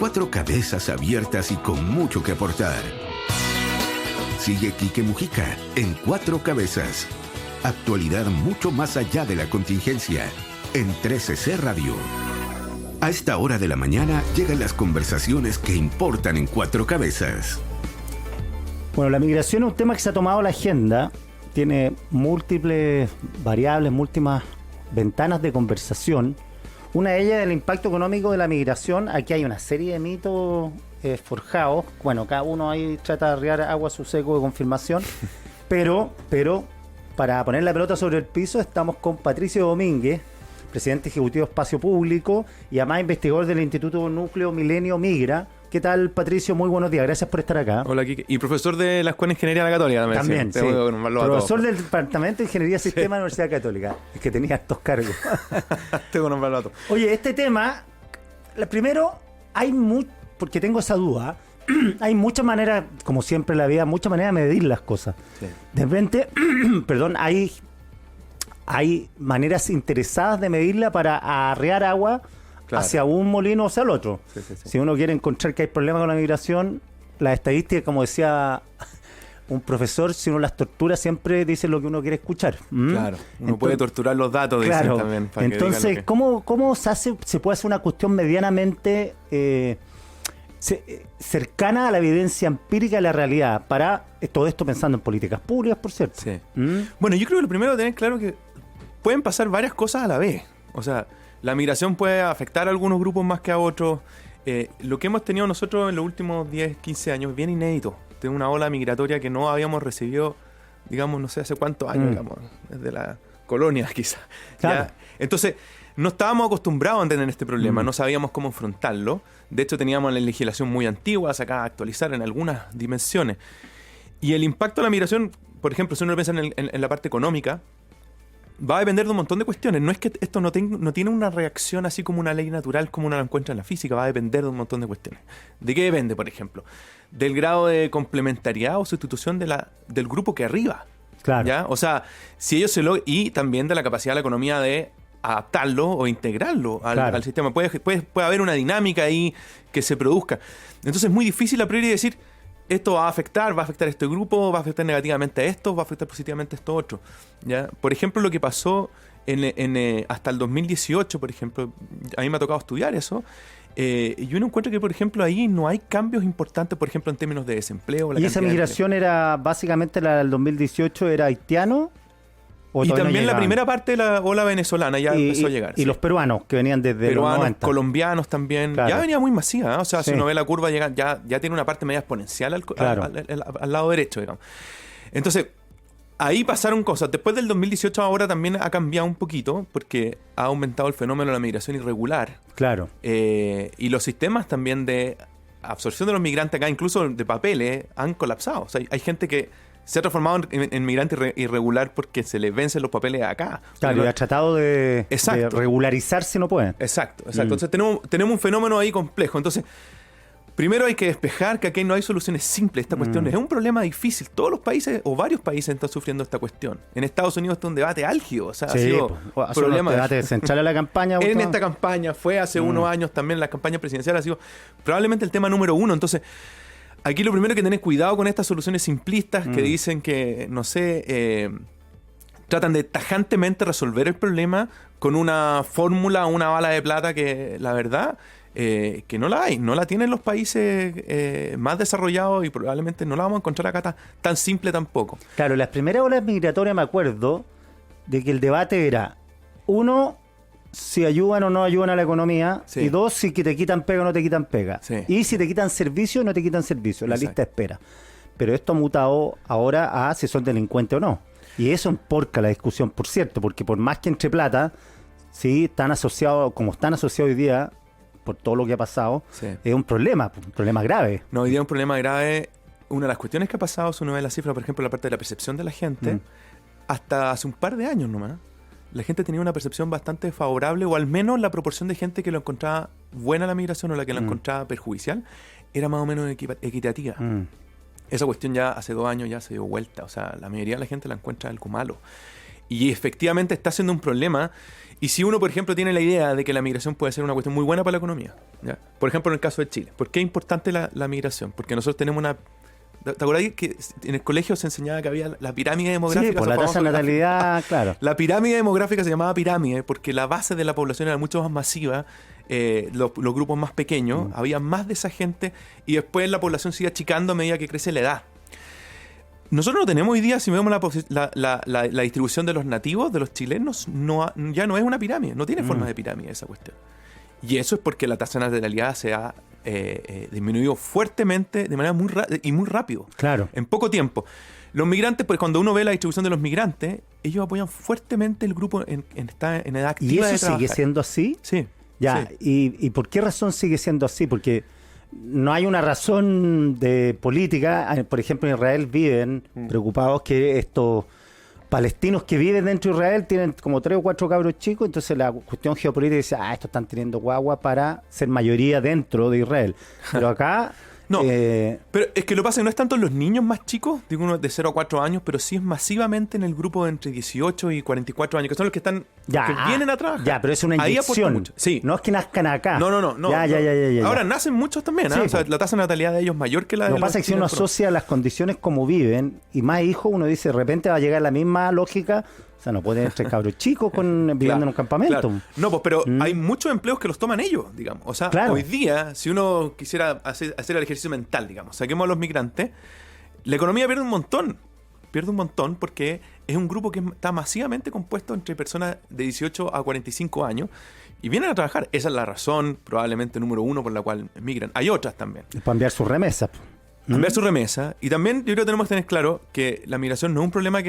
4 cabezas abiertas y con mucho que aportar. Sigue Quique Mujica en 4 cabezas. Actualidad mucho más allá de la contingencia en 13C Radio. A esta hora de la mañana llegan las conversaciones que importan en 4 cabezas. Bueno, la migración es un tema que se ha tomado la agenda. Tiene múltiples variables, múltiples ventanas de conversación. Una de ellas es el impacto económico de la migración. Aquí hay una serie de mitos forjados. Bueno, cada uno ahí trata de arriar agua a su seco de confirmación. Pero, para poner la pelota sobre el piso, estamos con Patricio Domínguez, presidente ejecutivo de Espacio Público y además investigador del Instituto Núcleo Milenio Migra. ¿Qué tal, Patricio? Muy buenos días. Gracias por estar acá. Hola, Quique. Y profesor de la Escuela de Ingeniería de la Católica también. Sí. Profesor del Departamento de Ingeniería Sistema de la Universidad Católica. Es que tenía estos cargos. Tengo que nombrarlo a todos. Oye, este tema, primero, porque tengo esa duda, hay muchas maneras, como siempre en la vida, muchas maneras de medir las cosas. Sí. De repente, hay maneras interesadas de medirla para arrear agua. Claro. Hacia un molino o hacia el otro. Sí. Si uno quiere encontrar que hay problemas con la migración, las estadísticas, como decía un profesor, si uno las tortura, siempre dice lo que uno quiere escuchar. Claro, uno puede torturar los datos, claro, dicen también. Para entonces, que ¿cómo se puede hacer una cuestión medianamente cercana a la evidencia empírica de la realidad? Para todo esto pensando en políticas públicas, por cierto. Sí. Bueno, yo creo que lo primero es tener claro que pueden pasar varias cosas a la vez. O sea, la migración puede afectar a algunos grupos más que a otros. Lo que hemos tenido nosotros en los últimos 10, 15 años es bien inédito. Tenemos una ola migratoria que no habíamos recibido, digamos, no sé hace cuántos años, digamos, desde la colonia quizás. Claro. Entonces, no estábamos acostumbrados a tener este problema, no sabíamos cómo enfrentarlo. De hecho, teníamos la legislación muy antigua, sacada a actualizar en algunas dimensiones. Y el impacto de la migración, por ejemplo, si uno piensa en la parte económica, va a depender de un montón de cuestiones. No es que esto no tiene una reacción así como una ley natural como uno la encuentra en la física. Va a depender de un montón de cuestiones. ¿De qué depende, por ejemplo? Del grado de complementariedad o sustitución del grupo que arriba. Claro. ¿Ya? O sea, si ellos y también de la capacidad de la economía de adaptarlo o integrarlo al sistema. Puede haber una dinámica ahí que se produzca. Entonces es muy difícil a priori decir esto va a afectar este grupo, va a afectar negativamente a esto, va a afectar positivamente a esto otro. ¿Ya? Por ejemplo, lo que pasó hasta el 2018, por ejemplo, a mí me ha tocado estudiar eso, y uno encuentra que, por ejemplo, ahí no hay cambios importantes, por ejemplo, en términos de desempleo. ¿Y esa migración era, básicamente, la del 2018, era haitiano? Y también la primera parte de la ola venezolana ya empezó a llegar. Y los peruanos, que venían desde los 90. Colombianos también. Claro. Ya venía muy masiva, ¿eh? O sea, si uno ve la curva, ya tiene una parte media exponencial al lado derecho, digamos. Entonces, ahí pasaron cosas. Después del 2018 ahora también ha cambiado un poquito, porque ha aumentado el fenómeno de la migración irregular. Claro. Y los sistemas también de absorción de los migrantes acá, incluso de papeles, han colapsado. O sea, hay gente que se ha transformado en migrante irregular porque se les vencen los papeles acá. Claro, y ha tratado de regularizarse, no pueden. Exacto. Entonces tenemos un fenómeno ahí complejo. Entonces, primero hay que despejar que aquí no hay soluciones simples. Esta cuestión es un problema difícil. Todos los países, o varios países, están sufriendo esta cuestión. En Estados Unidos está un debate álgido. O sea, ha sido un problema. Debate central a la campaña. En esta campaña, fue hace unos años también, la campaña presidencial ha sido probablemente el tema número 1. Entonces, aquí lo primero es que tener cuidado con estas soluciones simplistas que dicen que, no sé, tratan de tajantemente resolver el problema con una fórmula o una bala de plata que, la verdad, que no la hay. No la tienen los países más desarrollados y probablemente no la vamos a encontrar acá tan simple tampoco. Claro, las primeras olas migratorias me acuerdo de que el debate era, uno, si ayudan o no ayudan a la economía, y dos, si te quitan pega o no te quitan pega, y si te quitan servicio o no te quitan servicio, la lista de espera. Pero esto ha mutado ahora a si son delincuentes o no, y eso emporca la discusión, por cierto, porque por más que entre plata, están asociados, como están asociados hoy día, por todo lo que ha pasado, es un problema grave. No, hoy día es un problema grave. Una de las cuestiones que ha pasado, si uno ve la cifra, por ejemplo, la parte de la percepción de la gente, hasta hace un par de años nomás, la gente tenía una percepción bastante favorable, o al menos la proporción de gente que lo encontraba buena la migración o la que la encontraba perjudicial era más o menos equitativa. Esa cuestión ya hace 2 años ya se dio vuelta. O sea, la mayoría de la gente la encuentra algo malo. Y efectivamente está siendo un problema. Y si uno, por ejemplo, tiene la idea de que la migración puede ser una cuestión muy buena para la economía, ¿ya? Por ejemplo, en el caso de Chile. ¿Por qué es importante la migración? Porque nosotros tenemos una... ¿Te acuerdas que en el colegio se enseñaba que había la pirámide demográfica? Sí, por la tasa de natalidad, claro. La pirámide demográfica se llamaba pirámide porque la base de la población era mucho más masiva, los grupos más pequeños, había más de esa gente y después la población sigue achicando a medida que crece la edad. Nosotros no tenemos hoy día, si vemos la distribución de los nativos, de los chilenos, ya no es una pirámide, no tiene forma de pirámide esa cuestión. Y eso es porque la tasa de natalidad se ha disminuido fuertemente, de manera muy rápido. Claro. En poco tiempo. Los migrantes, pues cuando uno ve la distribución de los migrantes, ellos apoyan fuertemente el grupo en edad activa. ¿Y de eso trabajar. sigue siendo así? Sí. Ya, sí. ¿Y por qué razón sigue siendo así? Porque no hay una razón de política. Por ejemplo, en Israel viven preocupados que estos palestinos que viven dentro de Israel tienen como 3 o 4 cabros chicos, entonces la cuestión geopolítica dice, estos están teniendo guagua para ser mayoría dentro de Israel. Pero acá... No, pero es que lo que pasa es que no es tanto en los niños más chicos, digo uno de 0 a 4 años, pero sí es masivamente en el grupo de entre 18 y 44 años, que son los que están que vienen a trabajar. Ya, pero es una inyección. Sí. No es que nazcan acá. No. Ya. Ahora nacen muchos también, Sí, o sea, la tasa de natalidad de ellos es mayor que la de Lo que pasa es que si uno asocia las condiciones como viven y más hijos, uno dice, de repente va a llegar la misma lógica. O sea, no pueden estar cabros chicos viviendo en un campamento. Claro. No, pues, pero hay muchos empleos que los toman ellos, digamos. O sea, hoy día, si uno quisiera hacer el ejercicio mental, digamos, saquemos a los migrantes, la economía pierde un montón. Pierde un montón porque es un grupo que está masivamente compuesto entre personas de 18 a 45 años y vienen a trabajar. Esa es la razón, probablemente número 1, por la cual migran. Hay otras también. Para enviar sus remesas. Enviar su remesa. Y también yo creo que tenemos que tener claro que la migración no es un problema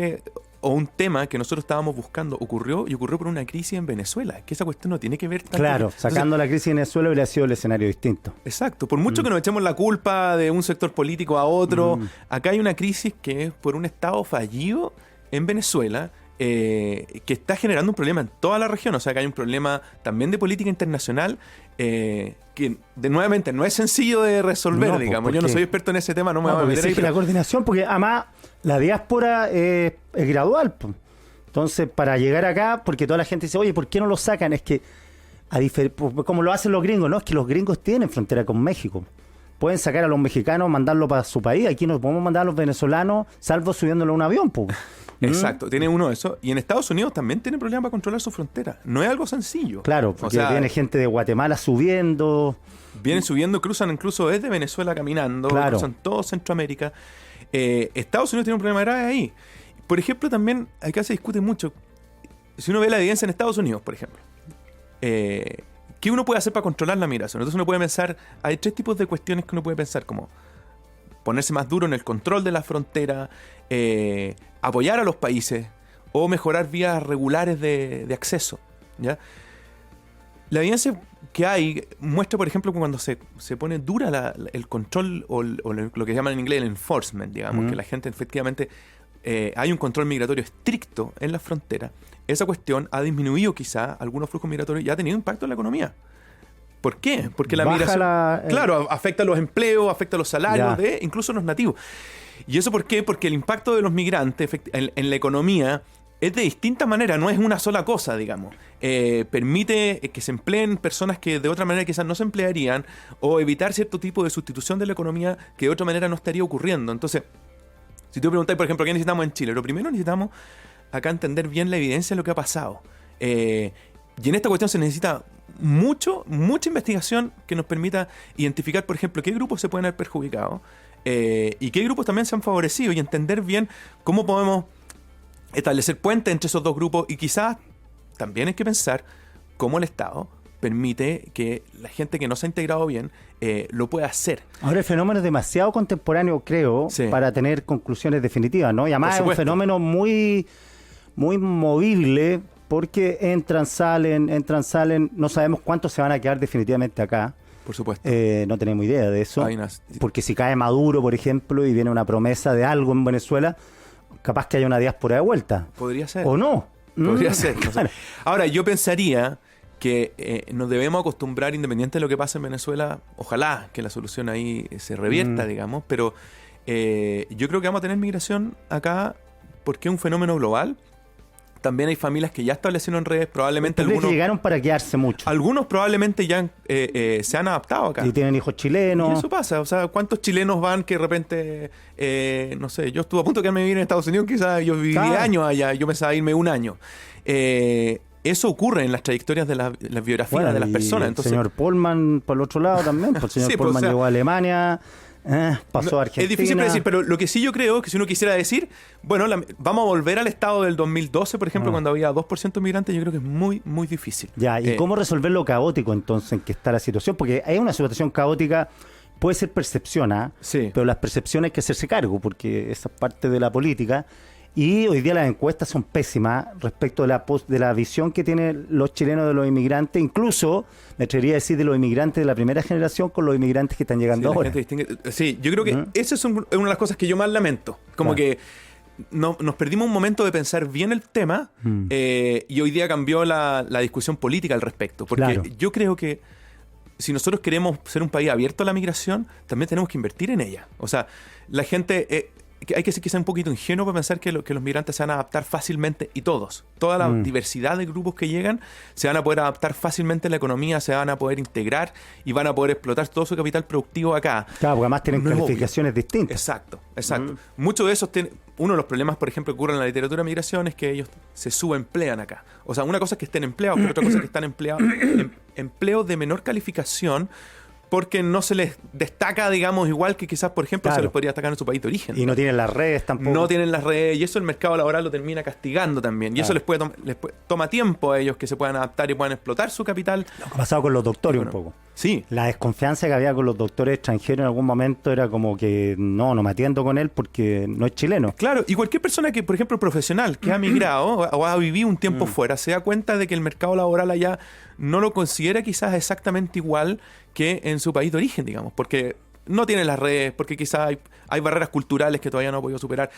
o un tema que nosotros estábamos buscando. Ocurrió por una crisis en Venezuela. Que esa cuestión no tiene que ver tanto. Claro, sacando la crisis en Venezuela hubiera sido el escenario distinto. Exacto. Por mucho que nos echemos la culpa de un sector político a otro, acá hay una crisis que es por un Estado fallido en Venezuela, que está generando un problema en toda la región. O sea, que hay un problema también de política internacional que nuevamente no es sencillo de resolver, digamos. Yo no soy experto en ese tema, no me voy a meter ahí. La coordinación, porque además la diáspora es gradual. Entonces, para llegar acá, porque toda la gente dice, oye, ¿por qué no lo sacan? Es que, como lo hacen los gringos, ¿no? Es que los gringos tienen frontera con México. Pueden sacar a los mexicanos, mandarlo para su país. Aquí no podemos mandar a los venezolanos, salvo subiéndolo a un avión, pues. Exacto, tiene uno de eso. Y en Estados Unidos también tienen problemas para controlar su frontera. No es algo sencillo. Claro, porque viene gente de Guatemala subiendo. Vienen subiendo, cruzan incluso desde Venezuela caminando, cruzan todo Centroamérica. Estados Unidos tiene un problema grave ahí. Por ejemplo, también acá se discute mucho. Si uno ve la evidencia en Estados Unidos, por ejemplo, ¿qué uno puede hacer para controlar la migración? Entonces uno puede pensar, hay 3 tipos de cuestiones que uno puede pensar, como ponerse más duro en el control de la frontera, apoyar a los países o mejorar vías regulares de acceso, ¿ya? La evidencia que hay muestra, por ejemplo, que cuando se pone dura el control o lo que llaman en inglés el enforcement, digamos, que la gente efectivamente hay un control migratorio estricto en la frontera, esa cuestión ha disminuido quizá algunos flujos migratorios y ha tenido impacto en la economía. ¿Por qué? Porque la migración, claro, afecta a los empleos, afecta a los salarios de incluso los nativos. ¿Y eso por qué? Porque el impacto de los migrantes en la economía es de distintas maneras, no es una sola cosa, digamos. Permite que se empleen personas que de otra manera quizás no se emplearían o evitar cierto tipo de sustitución de la economía que de otra manera no estaría ocurriendo. Entonces, si tú preguntáis, por ejemplo, ¿qué necesitamos en Chile? Lo primero necesitamos acá entender bien la evidencia de lo que ha pasado. Y en esta cuestión se necesita mucha investigación que nos permita identificar, por ejemplo, qué grupos se pueden haber perjudicado y qué grupos también se han favorecido y entender bien cómo podemos establecer puentes entre esos dos grupos y quizás también hay que pensar cómo el Estado permite que la gente que no se ha integrado bien lo pueda hacer. Ahora el fenómeno es demasiado contemporáneo, creo, para tener conclusiones definitivas, ¿no? Y además es un fenómeno muy, muy movible porque entran, salen, no sabemos cuántos se van a quedar definitivamente acá. Por supuesto. No tenemos idea de eso. Porque si cae Maduro, por ejemplo, y viene una promesa de algo en Venezuela, capaz que haya una diáspora de vuelta. Podría ser. ¿O no? Podría ser. No sé. Ahora, yo pensaría que nos debemos acostumbrar, independiente de lo que pase en Venezuela, ojalá que la solución ahí se revierta, digamos, pero yo creo que vamos a tener migración acá porque es un fenómeno global También hay familias que ya establecieron redes, probablemente algunos algunos... llegaron para quedarse mucho. Algunos probablemente ya se han adaptado acá. Y tienen hijos chilenos. Y eso pasa, o sea, ¿cuántos chilenos van que de repente, no sé, yo estuve a punto de quedarme a vivir en Estados Unidos, quizás yo viví 10 años allá, yo pensaba irme un año. Eso ocurre en las trayectorias de las biografías de las personas. Entonces, el señor Polman, por el otro lado también, pues el señor sí, Polman o sea, llegó a Alemania... pasó a Argentina. Es difícil predecir, pero lo que sí yo creo que si uno quisiera decir, bueno, vamos a volver al estado del 2012, por ejemplo, cuando había 2% de migrantes, yo creo que es muy, muy difícil. Ya, ¿y cómo resolver lo caótico entonces en que está la situación? Porque hay una situación caótica, puede ser percepción, sí, pero las percepciones hay que hacerse cargo, porque esa es parte de la política. Y hoy día las encuestas son pésimas respecto de la visión que tienen los chilenos de los inmigrantes, incluso, me atrevería a decir, de los inmigrantes de la primera generación con los inmigrantes que están llegando ahora. Sí, yo creo que esa es una de las cosas que yo más lamento. Como que nos perdimos un momento de pensar bien el tema y hoy día cambió la discusión política al respecto. Porque yo creo que si nosotros queremos ser un país abierto a la migración, también tenemos que invertir en ella. O sea, la gente... hay que ser quizá un poquito ingenuo para pensar que los migrantes se van a adaptar fácilmente, y toda la diversidad de grupos que llegan se van a poder adaptar fácilmente a la economía, se van a poder integrar y van a poder explotar todo su capital productivo acá. Claro, porque además tienen calificaciones distintas. Exacto. Muchos de esos uno de los problemas, por ejemplo, que ocurre en la literatura de migración es que ellos se subemplean acá. O sea, una cosa es que estén empleados, pero otra cosa es que están empleados en empleos de menor calificación, porque no se les destaca, digamos, igual que quizás, por ejemplo, se les podría destacar en su país de origen. Y no tienen las redes tampoco. No tienen las redes, y eso el mercado laboral lo termina castigando también. Y eso les toma tiempo a ellos que se puedan adaptar y puedan explotar su capital. Lo que ha pasado con los doctores un poco. Sí. La desconfianza que había con los doctores extranjeros en algún momento era como que no me atiendo con él porque no es chileno. Claro, y cualquier persona que, por ejemplo, profesional, que ha migrado o ha vivido un tiempo fuera, se da cuenta de que el mercado laboral allá no lo considera quizás exactamente igual que en su país de origen, digamos, porque no tiene las redes, porque quizás hay barreras culturales que todavía no ha podido superar.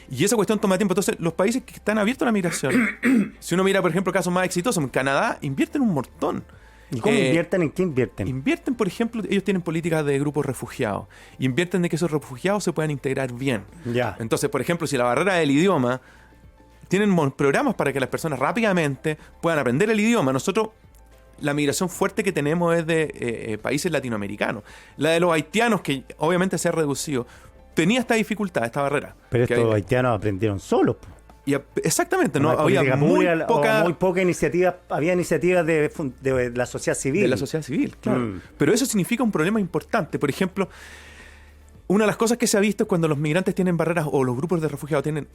Y esa cuestión toma tiempo. Entonces, los países que están abiertos a la migración, si uno mira, por ejemplo, casos más exitosos, en Canadá invierten un montón. ¿Y cómo invierten? ¿En qué invierten? Invierten, por ejemplo, ellos tienen políticas de grupos refugiados. Invierten de que esos refugiados se puedan integrar bien. Ya. Entonces, por ejemplo, si la barrera del idioma, tienen programas para que las personas rápidamente puedan aprender el idioma. Nosotros, la migración fuerte que tenemos es de países latinoamericanos. La de los haitianos, que obviamente se ha reducido, tenía esta dificultad, esta barrera. Pero estos haitianos aprendieron solos. Exactamente, no había muy poca iniciativa, había iniciativas de la sociedad civil. De la sociedad civil, claro. Pero eso significa un problema importante. Por ejemplo, una de las cosas que se ha visto es cuando los migrantes tienen barreras, o los grupos de refugiados tienen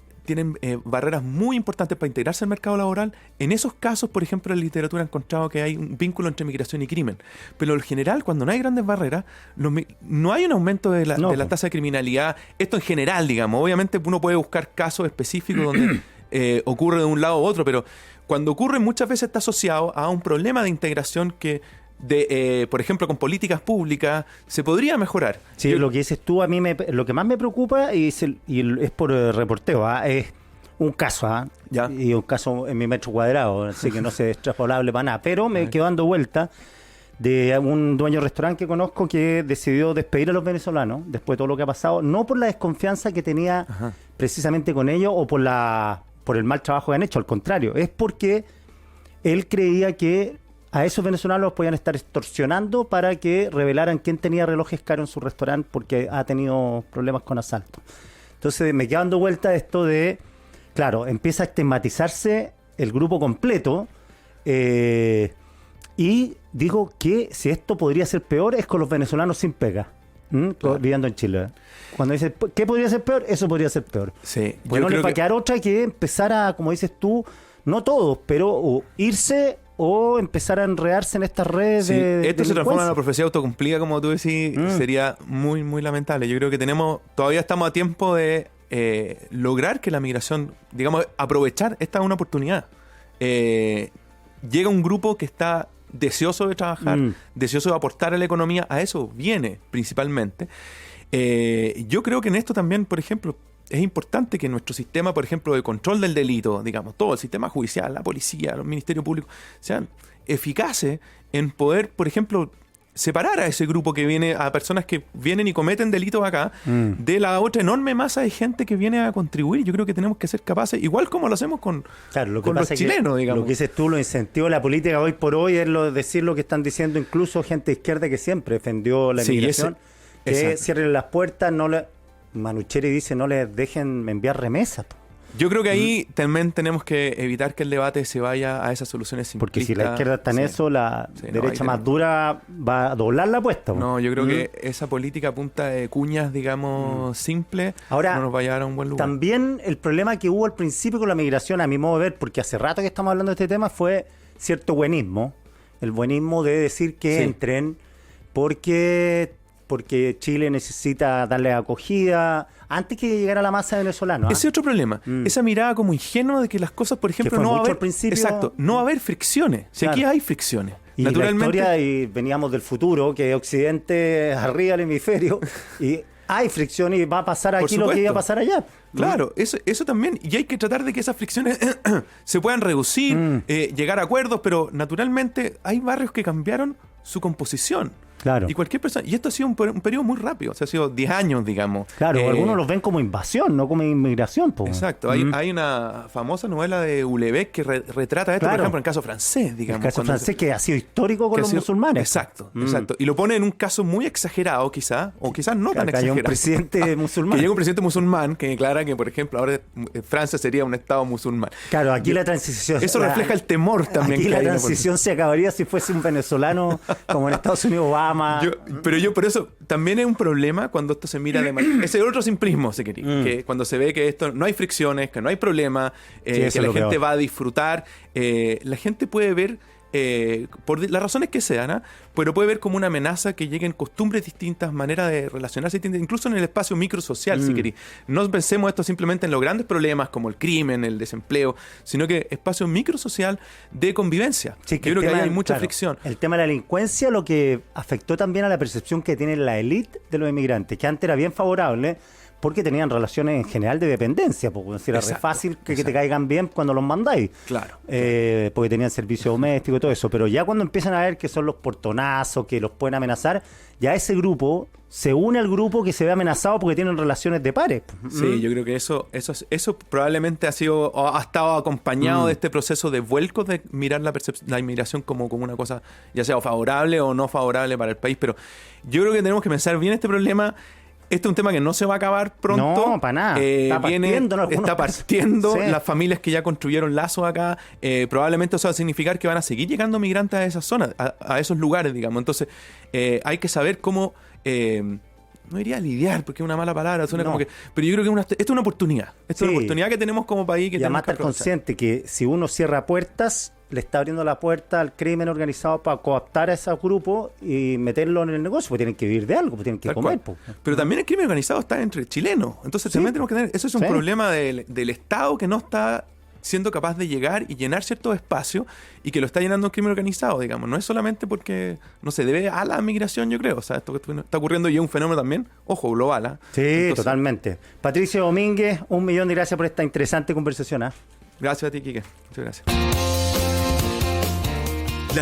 barreras muy importantes para integrarse al mercado laboral. En esos casos, por ejemplo, en la literatura ha encontrado que hay un vínculo entre migración y crimen. Pero en general, cuando no hay grandes barreras, no hay un aumento de la tasa de criminalidad. Esto en general, digamos. Obviamente uno puede buscar casos específicos donde ocurre de un lado u otro, pero cuando ocurre muchas veces está asociado a un problema de integración que por ejemplo, con políticas públicas se podría mejorar. Sí, lo que dices tú, a mí lo que más me preocupa y es por reporteo, es un caso, y un caso en mi metro cuadrado, así que no es extrapolable para nada, pero me quedo dando vuelta de un dueño de restaurante que conozco que decidió despedir a los venezolanos después de todo lo que ha pasado, no por la desconfianza que tenía precisamente con ellos o por el mal trabajo que han hecho, al contrario, es porque él creía que a esos venezolanos los podían estar extorsionando para que revelaran quién tenía relojes caros en su restaurante porque ha tenido problemas con asalto. Entonces me quedo dando vuelta esto de, claro, empieza a estigmatizarse el grupo completo y digo que si esto podría ser peor es con los venezolanos sin pega, viviendo en Chile. Cuando dices, ¿qué podría ser peor? Eso podría ser peor. Sí, pues no les va a quedar otra que empezar a, como dices tú, no todos, pero irse o empezar a enredarse en estas redes de esto se transforma en una profecía autocumplida, como tú decís, sería muy, muy lamentable. Yo creo que todavía estamos a tiempo de lograr que la migración, digamos, aprovechar esta una oportunidad. Llega un grupo que está deseoso de trabajar, deseoso de aportar a la economía, a eso viene principalmente. Yo creo que en esto también, por ejemplo, es importante que nuestro sistema, por ejemplo, de control del delito, digamos, todo el sistema judicial, la policía, los ministerios públicos, sean eficaces en poder, por ejemplo, separar a ese grupo que viene, a personas que vienen y cometen delitos acá, de la otra enorme masa de gente que viene a contribuir. Yo creo que tenemos que ser capaces, igual como lo hacemos con los chilenos, digamos. Lo que dices tú, los incentivos de la política hoy por hoy es decir lo que están diciendo incluso gente de izquierda que siempre defendió la inmigración, que cierren las puertas, Manucheri dice no les dejen enviar remesas. Yo creo que ahí también tenemos que evitar que el debate se vaya a esas soluciones simplistas. Porque si la izquierda está en eso, la derecha más dura va a doblar la apuesta. No, yo creo que esa política a punta de cuñas, digamos, simple, ahora, no nos va a llevar a un buen lugar. También el problema que hubo al principio con la migración, a mi modo de ver, porque hace rato que estamos hablando de este tema, fue cierto buenismo. El buenismo de decir que entren porque Chile necesita darle acogida antes que llegara la masa venezolana. Ese otro problema, esa mirada como ingenua de que las cosas, por ejemplo, no va a haber, no va a haber fricciones. Si aquí hay fricciones. Y naturalmente, la historia, y veníamos del futuro, que Occidente es arriba del hemisferio, y hay fricciones y va a pasar aquí lo que iba a pasar allá. Claro, eso también. Y hay que tratar de que esas fricciones se puedan reducir, llegar a acuerdos, pero naturalmente hay barrios que cambiaron su composición. Claro. Y cualquier persona. Y esto ha sido un periodo muy rápido. O sea, ha sido 10 años, digamos. Claro, algunos los ven como invasión, no como inmigración. Exacto. Hay una famosa novela de Houellebecq que retrata esto, por ejemplo, en el caso francés, digamos. El caso francés que ha sido histórico con los musulmanes. Exacto. Y lo pone en un caso muy exagerado, quizás, o quizás no tan exagerado. Que haya un presidente musulmán. Que llegue un presidente musulmán que declara que, por ejemplo, ahora Francia sería un estado musulmán. Claro, aquí la transición... Eso refleja el temor también. Aquí la transición se acabaría si fuese un venezolano como en Estados Unidos Obama... Pero yo por eso también es un problema cuando esto se mira de manera... Ese otro simplismo, si queréis, que cuando se ve que esto no hay fricciones, que no hay problema, que la gente va a disfrutar, la gente puede ver, por las razones que sean, pero puede ver como una amenaza que lleguen costumbres distintas, maneras de relacionarse distintas, incluso en el espacio microsocial, si queréis. No pensemos esto simplemente en los grandes problemas como el crimen, el desempleo, sino que espacio microsocial de convivencia. Sí, yo creo que ahí hay mucha fricción. El tema de la delincuencia, lo que afectó también a la percepción que tiene la élite de los inmigrantes, que antes era bien favorable, porque tenían relaciones en general de dependencia, porque era re fácil que te caigan bien cuando los mandáis. Claro. Porque tenían servicio doméstico y todo eso. Pero ya cuando empiezan a ver que son los portonazos, que los pueden amenazar, ya ese grupo se une al grupo que se ve amenazado porque tienen relaciones de pares. Sí, yo creo que eso probablemente ha estado acompañado de este proceso de vuelco de mirar la inmigración como una cosa, ya sea favorable o no favorable para el país. Pero yo creo que tenemos que pensar bien este problema. Este es un tema que no se va a acabar pronto. No, para nada. Está partiendo las familias que ya construyeron lazos acá. Probablemente eso va a significar que van a seguir llegando migrantes a esas zonas, a esos lugares, digamos. Entonces, hay que saber cómo... no diría lidiar, porque es una mala palabra, como que, pero yo creo que esto es una oportunidad. Esto es una oportunidad que tenemos como país. Que y además estar consciente que si uno cierra puertas, le está abriendo la puerta al crimen organizado para cooptar a ese grupo y meterlo en el negocio, porque tienen que vivir de algo, porque tienen que comer. Pero también el crimen organizado está entre chilenos. Entonces también tenemos que tener... Eso es un problema del Estado que no está siendo capaz de llegar y llenar ciertos espacios y que lo está llenando el crimen organizado, digamos. No es solamente porque no se debe a la migración, yo creo. O sea, esto que está ocurriendo y es un fenómeno también, ojo, global. Sí, entonces, totalmente. Patricio Domínguez, 1.000.000 de gracias por esta interesante conversación. Gracias a ti, Quique. Muchas gracias.